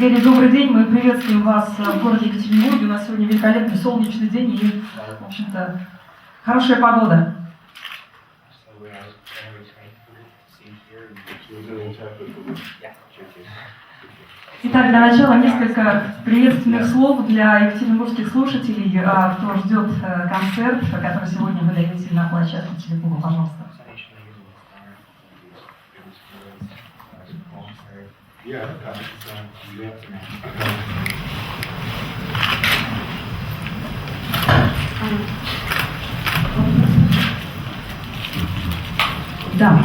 Герри, добрый день. Мы приветствуем вас в городе Екатеринбурге. У нас сегодня великолепный солнечный день и, в общем-то, хорошая погода. Итак, для начала несколько приветственных слов для екатеринбургских слушателей, кто ждет концерт, который сегодня вы даете на площадке Телепуга, пожалуйста. Да.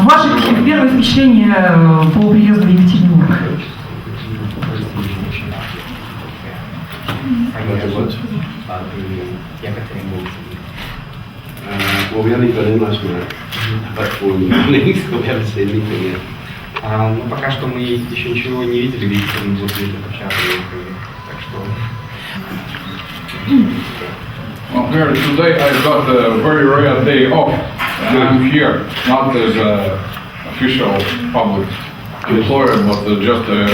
Ваши первые впечатления по приезду в Екатеринбург? Well, we only got in last night, about 4 in the morning, so we haven't seen anything yet. Ну, пока что мы еще ничего не видели в Екатеринбурге, только вчера приехали, так что... Well, here today I got a very rare day off, and I'm here, not as an official public employer, but just a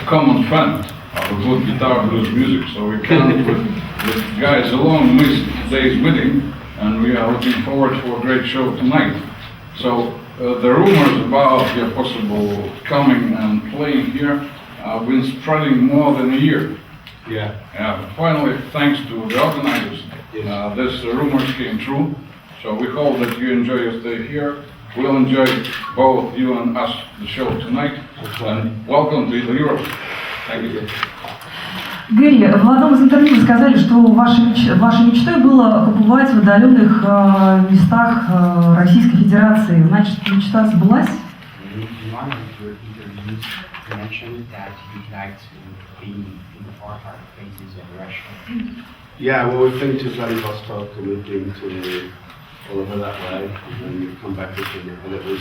common fan of good guitar blues music. So we came with guys along with today's meeting, and we are looking forward for a great show tonight. So the rumors about your possible coming and playing here have been spreading more than a year. Yeah. Finally, thanks to the organizers, this rumors came true. So we hope that you enjoy your stay here. We'll enjoy both you and us the show tonight. And welcome to Europe. Thank you. Гэри, в одном из интервью вы сказали, что вашей мечтой было побывать в отдаленных местах Российской Федерации. Значит, мечта сбылась? Yeah, well, we've been to Vladivostok and we've been to all over that way, and then we've come back again. And it was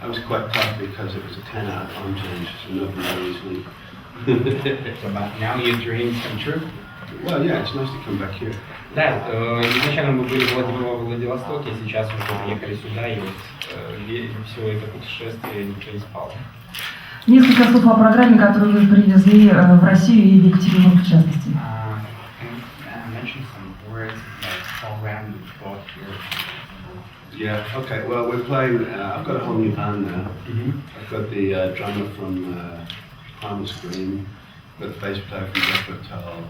that was quite tough because it was a 10-hour time change, so nobody really sleep. So now your dreams come true? Well, yeah, it's nice to come back here. Да, изначально мы были в Владивостоке, сейчас мы приехали сюда, и вот все это путешествие никто не спал. Несколько слов о программе, которую вы привезли в Россию и в Екатеринбург в частности. Yeah, okay, well, we're playing, I've got a whole new band now. I've got the drummer from Primal Scream, I've got the bass player from Yekaterinburg,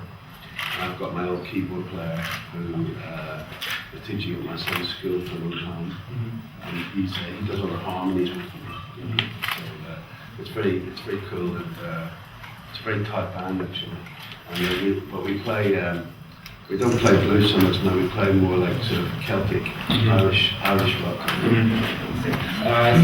and I've got my old keyboard player who is teaching at my son's school for a long time. And he does all the harmonies with me. So it's very cool, and it's a very tight band actually. And but we play, we don't play blues so much now, we play more like sort of Celtic, Irish rock.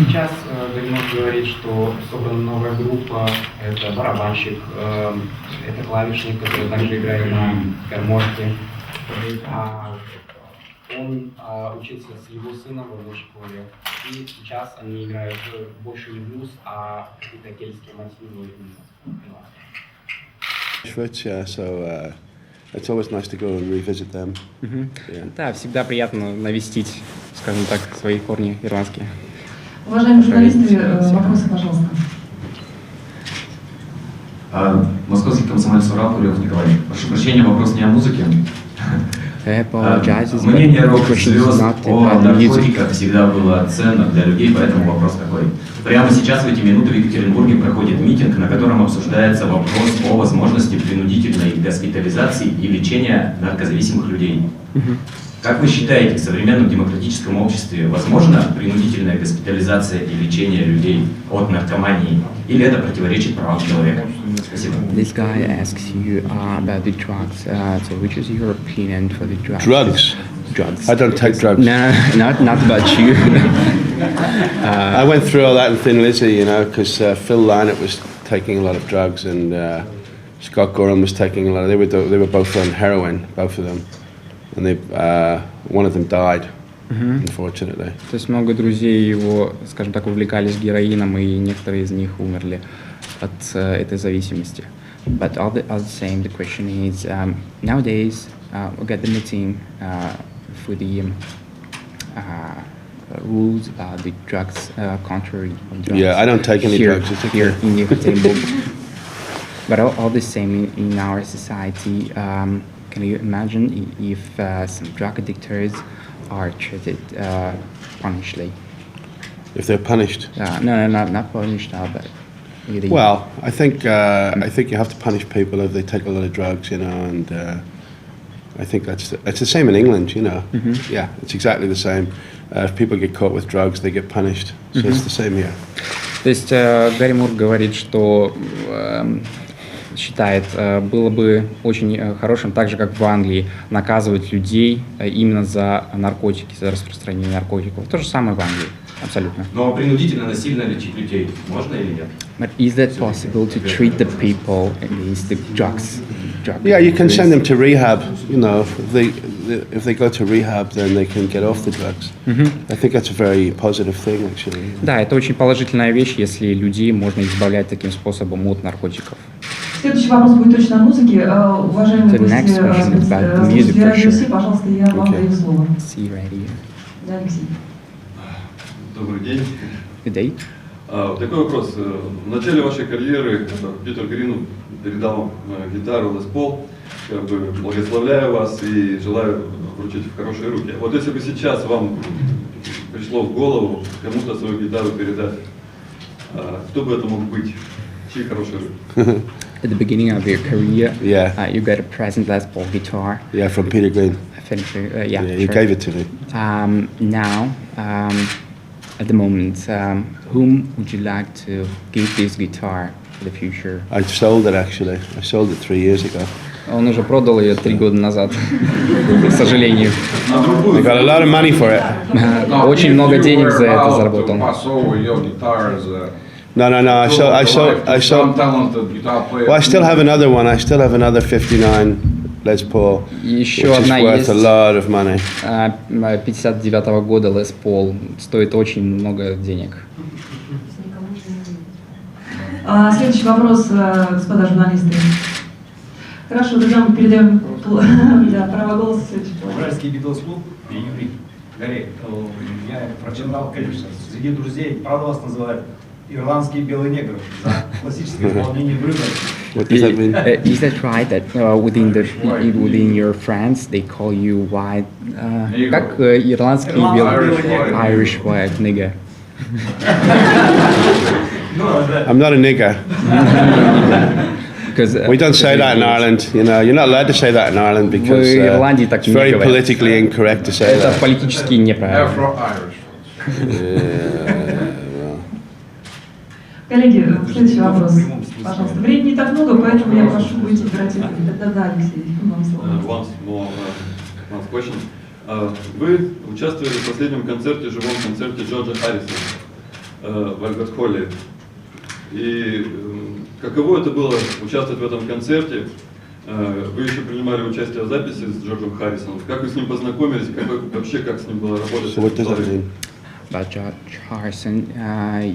Сейчас Галинов говорит, что собрана новая группа, это барабанщик, это клавишник, который также играет на гармошке. Он учился с его сыном в одной школе, и сейчас они играют больше не блюз, а какие-то кельтские мотивы. So it's always nice to go and revisit them. Да, всегда приятно навестить, скажем так, свои корни ирландские. Уважаемые журналисты, вопросы, пожалуйста. Московский комсомольец Урал, Курилов Николай. Прошу прощения, вопрос не о музыке. Мнение рок-звезд о наркотиках всегда было ценно для людей, поэтому вопрос такой. Прямо сейчас в эти минуты в Екатеринбурге проходит митинг, на котором обсуждается вопрос о возможности принудительной госпитализации и лечения наркозависимых людей. Как вы считаете, в современном демократическом обществе возможна принудительная госпитализация и лечение людей от наркомании? Или это противоречит правам человека? Спасибо. This guy asks you about the drugs. So which is your opinion for the drugs? Drugs. I don't take drugs. No, not about you. I went through all that in Thin Lizzy, you know, because Phil Lynott was taking a lot of drugs and Scott Gorham was taking a lot of. They were both on heroin, both of them, and one of them died, unfortunately. То есть много друзей его, скажем так, увлекались героином, и некоторые из них умерли от этой зависимости. But all the same, the question is nowadays we got the meeting for the rules about the drugs, contrary of drugs. Yeah, I don't take any here, drugs. It's okay. here in Yekaterinburg. But all the same in our society, can you imagine if some drug addictors are treated punishedly? If they're punished. No, not punished, but really. Well, I think you have to punish people if they take a lot of drugs, and I think it's the same in England, Yeah, it's exactly the same. If people get caught with drugs, they get punished. So it's the same here. То есть Гарри Мур говорит, что считает, было бы очень хорошим, так же как в Англии, наказывать людей именно за наркотики, за распространение наркотиков. То же самое в Англии. Абсолютно. Но принудительно, насильно лечить людей можно или нет? But is that possible to treat the people against the drugs? Yeah, you can send them to rehab. If they go to rehab, then they can get off the drugs. I think that's a very positive thing, actually. Да, это очень положительная вещь, если людей можно избавлять таким способом от наркотиков. Следующий вопрос будет точно о музыке. Уважаемые The next question is about the music, for sure. Алексей, пожалуйста, я вам даю слово. See right here. Да, Алексей. Добрый день. Good day. Такой вопрос. В начале вашей карьеры Питер Грин передал вам гитару Les Paul. Благословляю вас и желаю вручить в хорошие руки. Вот если бы сейчас вам пришло в голову кому-то свою гитару передать, кто бы это мог быть? Чьи хорошие руки? At the beginning of your career, Yeah. You got a present Les Paul guitar. Yeah, from Peter Green. Yeah, He sure. gave it to me. Now, at the moment, whom would you like to give this guitar for the future? I sold it, actually. I sold it 3 years ago. Он уже продал ее 3 года назад, к сожалению. I got a lot of money for it. Очень много денег за это заработал. No. I sold. Well, I still have another one. I still have another 59 Les Paul, which Еще is одна worth есть, a lot of money. 59-го года Les Paul, стоит очень много денег. Следующий вопрос, господа журналисты. Хорошо, тогда мы передаем право голоса следующему. Уральский Битлз-клуб, Гарри, я прочитал, конечно, среди друзей, правда вас называют ирландские белые негры за классическое исполнение блюза. What does that mean? Is that right that within your friends they call you white? Как ирландский белый? Irish white nigger. I'm not a nigger. We don't say that in Ireland. You're not allowed to say that in Ireland because it's very politically incorrect to say Это that. политически неправильно. Коллеги, следующий вопрос. Пожалуйста. Времени не так много, поэтому я прошу быть оперативными. Да, Алексей, вам слово. One question. Вы участвовали в последнем концерте, живом концерте Джорджа Харрисона в Альберт-Холле. И каково это было участвовать в этом концерте? Вы еще принимали участие в записи с Джорджем Харрисоном. Как вы с ним познакомились? Как с ним было работать? So what does that mean? About George Harrison,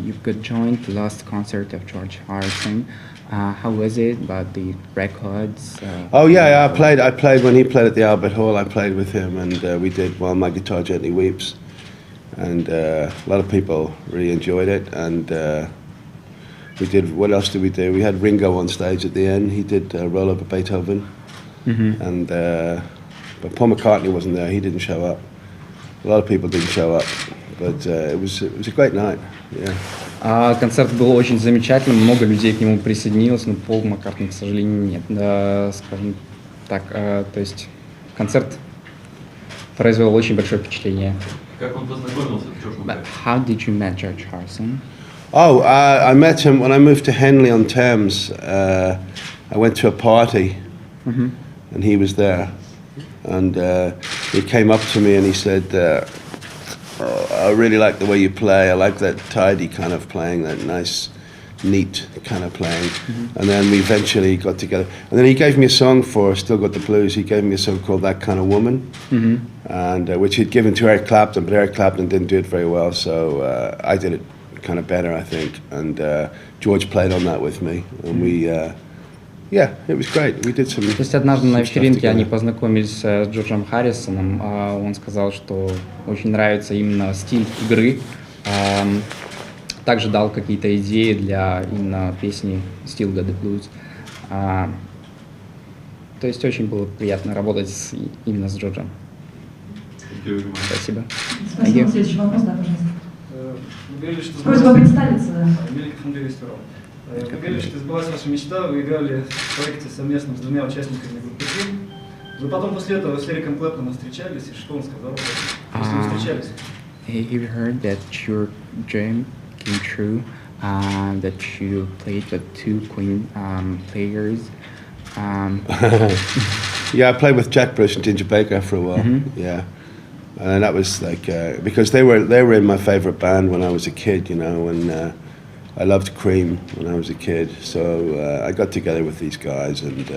you got joined the last concert of George Harrison. How was it? About the records? Oh yeah, I played when he played at the Albert Hall. I played with him, and we did "While My Guitar Gently Weeps," and a lot of people really enjoyed it. And we did. What else did we do? We had Ringo on stage at the end. He did "Roll Over Beethoven," and but Paul McCartney wasn't there. He didn't show up. A lot of people didn't show up, but it was a great night. Yeah. Концерт был очень замечательным, много людей к нему присоединилось, но Пол Маккартни, к сожалению, нет. Скажем так, то есть концерт произвел очень большое впечатление. Как он познакомился с Джорджем But how did you meet George Harrison? Oh, I met him when I moved to Henley-on-Thames. I went to a party, and he was there. And he came up to me and he said, I really like the way you play. I like that tidy kind of playing, that nice, neat kind of playing. And then we eventually got together. And then he gave me a song for Still Got the Blues. He gave me a song called That Kind of Woman, and which he'd given to Eric Clapton, but Eric Clapton didn't do it very well. So I did it kind of better, I think. And George played on that with me. And Yeah, it was great. We did some. То есть однажды на some stuff вечеринке они together. познакомились с Джорджем Харрисоном, он сказал, что очень нравится именно стиль игры, также дал какие-то идеи для именно песни Still Got the Blues. То есть очень было приятно работать именно с Джорджем. Спасибо. Спасибо. Следующий вопрос, да, пожалуйста. Вы говорили, что Просьба представиться. Вы говорили, что сбылась ваша мечта, вы играли в проекте совместном с двумя участниками группы Queen. Вы потом после этого с Эриком Клэптоном встречались, и что он сказал? Если вы встречались? Have you heard that your dream came true, that you played with two Queen players? Yeah, I played with Jack Bruce and Ginger Baker for a while. Yeah, and that was like because they were in my favorite band when I was a kid, you know, and I loved Cream when I was a kid. So I got together with these guys, and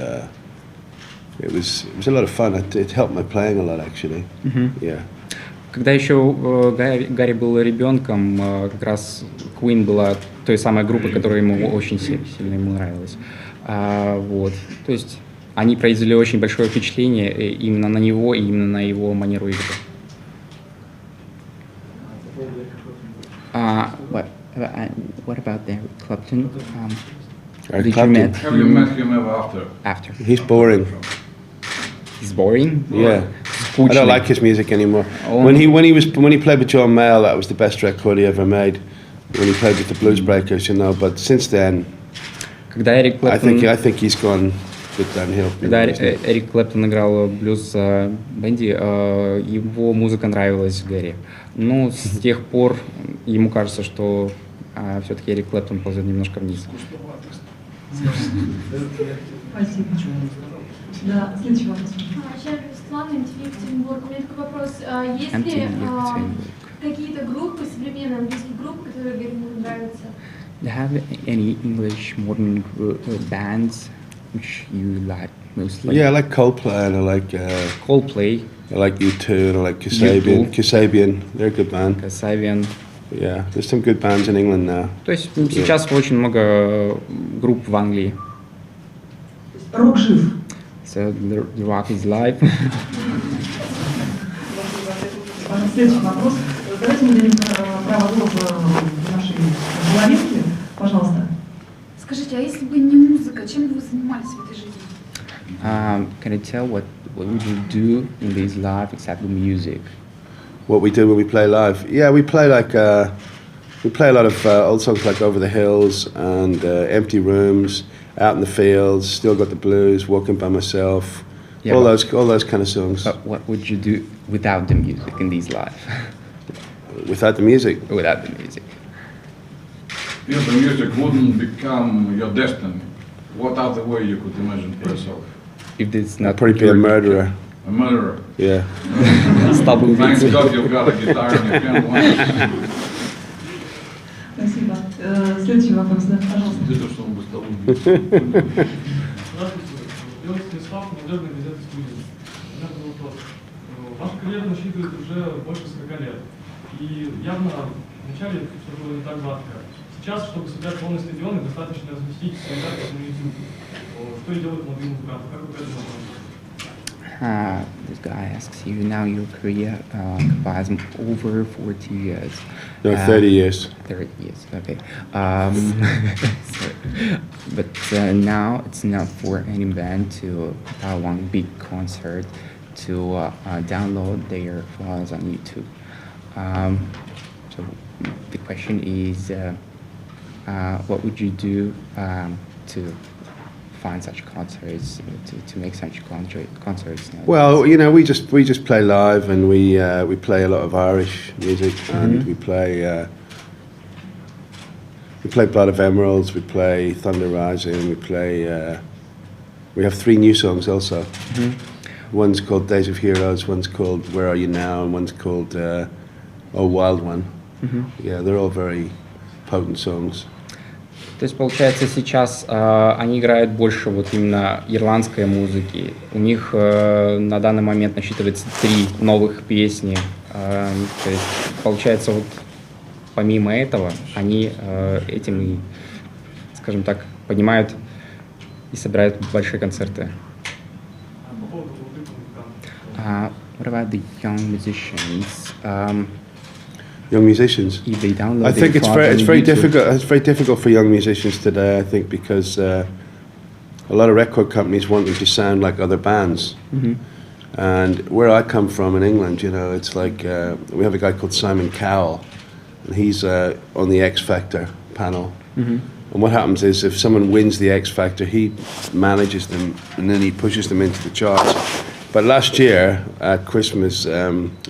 it was a lot of fun. It helped my playing a lot, actually. Yeah. Когда еще Гарри был ребенком, как раз Queen была той самой группой, которая ему очень сильно ему нравилась. Вот. То есть они произвели очень большое впечатление именно на него и именно на его манеру игры. What about Eric Clapton? Eric Clapton. Have you met him ever after? After. He's boring. He's boring? Yeah. I don't like his music anymore. Oh. When he played with John Mayall, that was the best record he ever made. When he played with the Blues Breakers, you know. But since then, Когда Эрик Клэптон, I think he's gone a bit downhill. когда Эрик Клэптон играл в блюз бенди, его музыка нравилась Гэри. Но с тех пор ему кажется, что все-таки Эрик Клэптон ползет немножко вниз. Спасибо. Да, следующий вопрос. Светлана, Екатеринбург. У меня такой вопрос. Есть ли какие-то группы, современные английские группы, которые Герману нравятся? Do you have any English modern bands which you like mostly? Yeah, I like Coldplay and I like Coldplay, I like U2 and I like Kasabian. U2. Kasabian, they're a good band. Kasabian. Yeah, there's some good bands in England now. То есть сейчас очень много групп в Англии. Рок жив. So the rock is live. Следующий вопрос. Давайте мы дадим право голоса нашей журналистке. Пожалуйста. Скажите, а если бы не музыка, чем бы вы занимались в этой жизни? Can you tell what would you do in this life except the music? What we do when we play live? Yeah, we play a lot of old songs like Over the Hills and Empty Rooms, Out in the Fields, Still Got the Blues, Walking by Myself, Yeah, all those kind of songs. But what would you do without the music in this life? Without the music. Without the music. If the music wouldn't become your destiny, what other way you could imagine for yourself? If it's I'd not probably be a murderer. A murderer. Yeah. Стал бы Thank убийцей. God you've got a guitar and you can one. Спасибо. Следующий вопрос, да, пожалуйста. Где-то, что он бы стал убийцей. Здравствуйте. Белый Станислав, молодежная газета «Студия». У меня такой вопрос. Ваша карьера насчитывает уже больше 40 лет. И явно вначале все было не так гладко. Сейчас, чтобы собрать полный стадион, достаточно разместить свои записи на YouTube. Что делают молодые музыканты? Как вы к этому относитесь? This guy asks you now your career occupies over 40 years. No, 30 years. 30 years, okay. But now it's not for any band to one big concert to download their files on YouTube. So the question is, what would you do to find such concerts, to make such concerts? Well, you know, we just play live, and we play a lot of Irish music, and we play Blood of Emeralds, we play Thunder Rising, we have 3 new songs also. One's called Days of Heroes, one's called Where Are You Now, and one's called Oh Wild One. Yeah, they're all very potent songs. То есть, получается, сейчас они играют больше вот именно ирландской музыки. У них на данный момент насчитывается 3 новых песни. То есть, получается, вот помимо этого, они этим, скажем так, поднимают и собирают большие концерты. По поводу молодых музыкантов. What about the young musicians? Young musicians. If they download I think their it's clubs very on YouTube. difficult. It's very difficult for young musicians today. I think because a lot of record companies want them to sound like other bands. Mhm. And where I come from in England, you know, it's like we have a guy called Simon Cowell, and he's on the X Factor panel. Mhm. And what happens is if someone wins the X Factor, he manages them and then he pushes them into the charts. But last year at Christmas,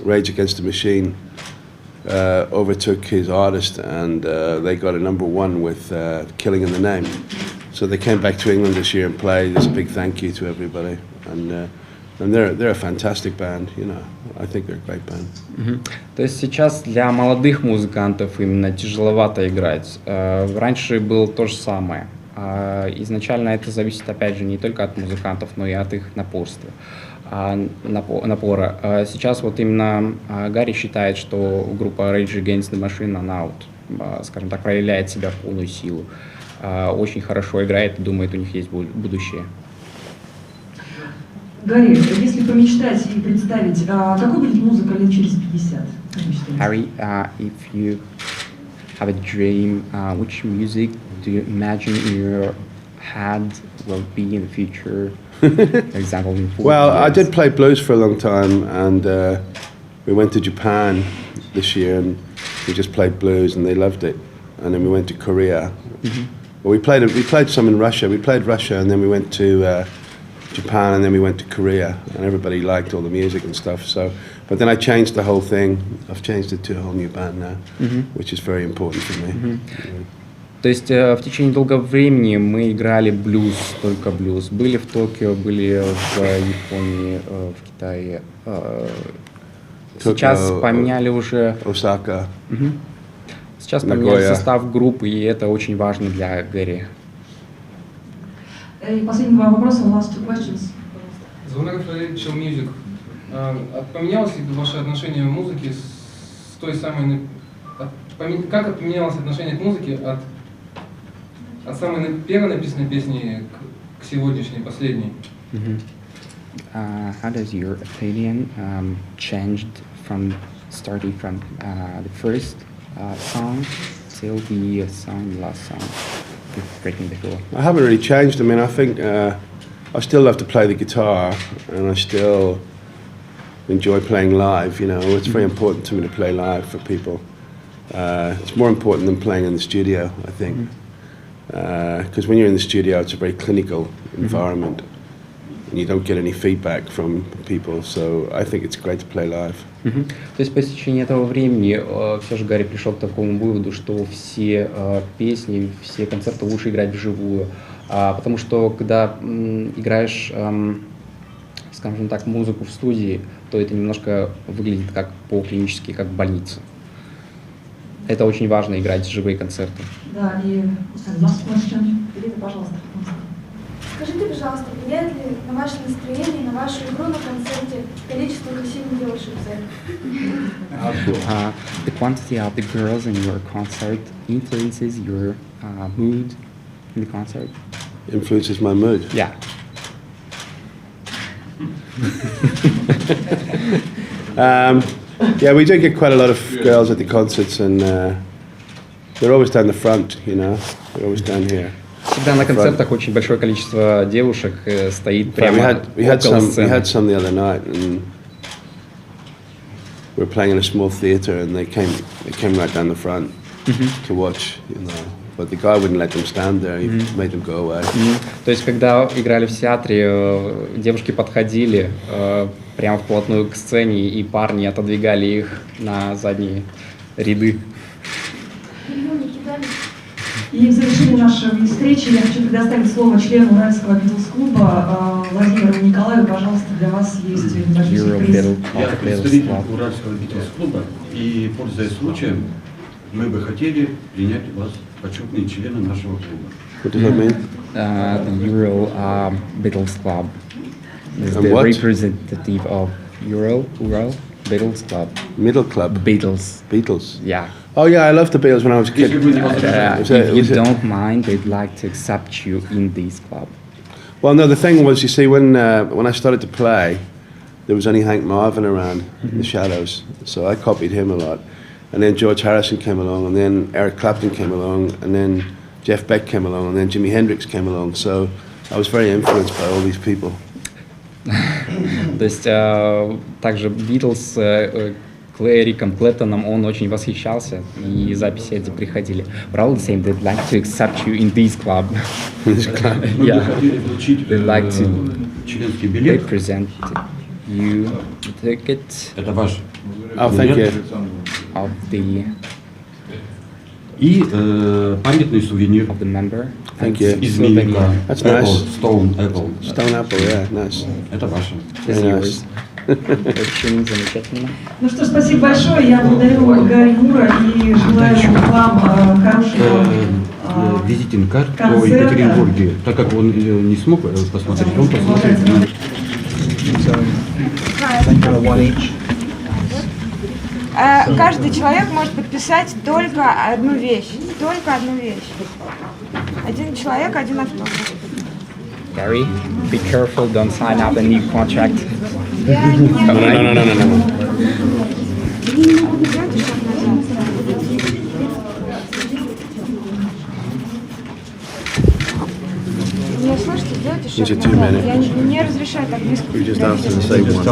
Rage Against the Machine overtook his artist, and they got a #1 with Killing in the Name. So they came back to England this year and played. There's a big thank you to everybody, and they're a fantastic band. You know, I think they're a great band. Мгм. То есть сейчас для молодых музыкантов именно тяжеловато играть. Раньше было то же самое. Изначально это зависит, опять же, не только от музыкантов, но и от их напора. Сейчас вот именно Гарри считает, что группа Rage Against the Machine, она вот, скажем так, проявляет себя в полную силу. Очень хорошо играет и думает, у них есть будущее. Гарри, если помечтать и представить, какой будет музыка лет через 50? Как вы считаете? Harry, if you have a dream, which music do you imagine in your head will be in the future? For example, in 40 Well, I years? did play blues for a long time, and we went to Japan this year, and we just played blues, and they loved it. And then we went to Korea. Well, we played some in Russia. We played Russia, and then we went to Japan, and then we went to Korea, and everybody liked all the music and stuff. So, but then I changed the whole thing. I've changed it to a whole new band now, which is very important for me. То есть в течение долгого времени мы играли блюз, только блюз. Были в Токио, были в Японии, в Китае. Сейчас поменяли уже... Osaka. Сейчас поменяли состав группы, и это очень важно для Гэри. И последний два вопроса, last two questions. The Wonderful Rachel Music. Поменялось ли ваше отношение к музыке с той самой... Как поменялось отношение к музыке от самой первой написанной песни к сегодняшней, последней? How does your opinion changed from starting from the first song till the last song, Breaking the Floor? I haven't really changed. I mean, I think I still love to play the guitar, and I still enjoy playing live. You know, it's very important to me to play live for people. It's more important than playing in the studio, I think, because when you're in the studio, it's a very clinical environment, and you don't get any feedback from people. So I think it's great to play live. То есть по истечении этого времени все же Гарри пришел к такому выводу, что все песни, все концерты лучше играть вживую, потому что когда играешь, скажем так, музыку в студии, то это немножко выглядит как по-клинически, как в больнице. Это очень важно, играть живые концерты. Да, и last question. Ирина, пожалуйста. Скажите, пожалуйста, влияет ли на ваше настроение, на вашу игру на концерте количество красивых девушек в зале? The quantity of the girls in your concert influences your mood in the concert? Influences my mood. Yeah. Yeah, we do get quite a lot of girls at the concerts, and they're always down the front, you know. They're always down here. Всегда на концертах очень большое количество девушек стоит прямо We had около сцены. some the other night, and we were playing in a small theatre, and they came right down the front to watch, you know. But the guy wouldn't let them stand there. He made them go away. То есть, когда играли в театре, девушки подходили прямо вплотную к сцене, и парни отодвигали их на задние ряды. И в завершении нашей встречи я хочу предоставить слово члену Уральского Битлз-клуба Владимиру Николаеву. Пожалуйста, для вас есть небольшой приз. Я представитель Уральского Битлз-клуба, и, пользуясь случаем, мы бы хотели принять вас почетные члены нашего клуба. What does that mean? The Ural Beatles Club is And the what? representative of Ural Beatles Club. Middle Club. Beatles. Beatles. Yeah. Oh yeah, I loved the Beatles when I was a kid. If you don't mind, they'd like to accept you in this club. Well, no, the thing was, you see, when I started to play, there was only Hank Marvin around in the Shadows, so I copied him a lot. And then George Harrison came along, and then Eric Clapton came along, and then Jeff Beck came along, and then Jimi Hendrix came along. So I was very influenced by all these people. То есть также Битлз к Эриком Клэптоном он очень восхищался, и записи эти приходили. Probably the same, they'd like to accept you in this club. Yeah, they'd like to represent you. Ticket. Это ваш. Oh, thank you. Of the. И памятный сувенир. Of the member. Thank you. Из милика. That's Apple, nice. Stone Apple. Stone Apple, yeah, nice. Это ваше. Very nice. Очень замечательно. Ну что, спасибо большое. Я благодарю Гарри Мура и желаю вам хорошего Визитинг карт по концерта. Екатеринбурге. Так как он не смог посмотреть, он посмотрит. Каждый человек может подписать только одну вещь. Только одну вещь. Один человек, один автограф. Gary, be careful, don't sign up a new contract. No. Не слышите, сделайте шаг Is it too назад. many? Я не разрешаю так близко. You just asked to the same one.